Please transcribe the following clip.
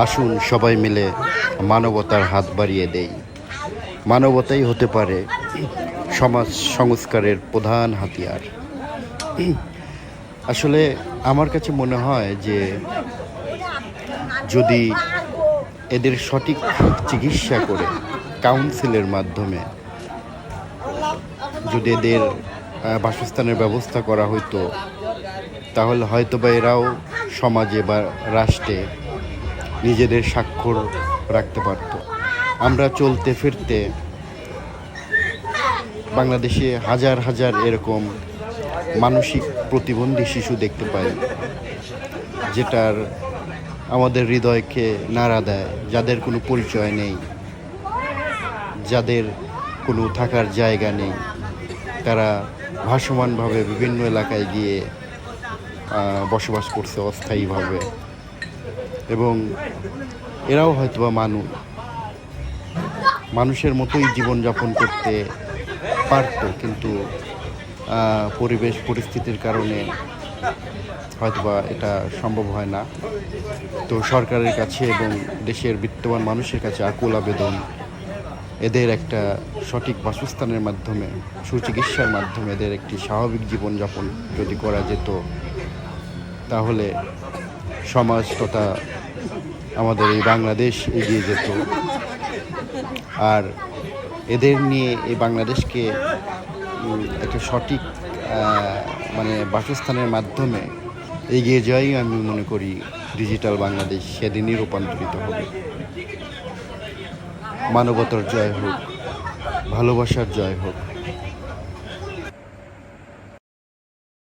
আসুন সবাই মিলে মানবতার হাত বাড়িয়ে দেই। মানবতাই হতে পারে সমাজ সংস্কারের প্রধান হাতিয়ার। আসলে আমার কাছে মনে হয় যে যদি এদের সঠিক চিকিৎসা করে কাউন্সিলের মাধ্যমে যদি এদের বাসস্থানের ব্যবস্থা করা হতো, তাহলে হয়তো বা এরাও সমাজে বা রাষ্ট্রে নিজেদের স্বাক্ষর রাখতে পারত। আমরা চলতে ফিরতে বাংলাদেশে হাজার হাজার এরকম মানসিক প্রতিবন্ধী শিশু দেখতে পাই, যেটার আমাদের হৃদয়কে নাড়া দেয়, যাদের কোনো পরিচয় নেই, যাদের কোনো থাকার জায়গা নেই। তারা ভাসমানভাবে বিভিন্ন এলাকায় গিয়ে বসবাস করছে অস্থায়ীভাবে, এবং এরাও হয়তোবা মানুষের মতোই জীবনযাপন করতে পারত, কিন্তু পরিবেশ পরিস্থিতির কারণে হয়তোবা এটা সম্ভব হয় না। তো সরকারের কাছে এবং দেশের বিত্তবান মানুষের কাছে আকুল আবেদন, এদের একটা সঠিক বাসস্থানের মাধ্যমে, সুচিকিৎসার মাধ্যমে এদের একটি স্বাভাবিক জীবনযাপন যদি করা যেত, তাহলে সমাজ তথা আমাদের এই বাংলাদেশ এগিয়ে যেত। আর এদের নিয়ে এই বাংলাদেশকে একটা সঠিক বাসস্থানের মাধ্যমে এগিয়ে যাওয়াই আমি মনে করি ডিজিটাল বাংলাদেশ সেদিনই রূপান্তরিত হবে। মানবতার জয় হোক, ভালোবাসার জয় হোক।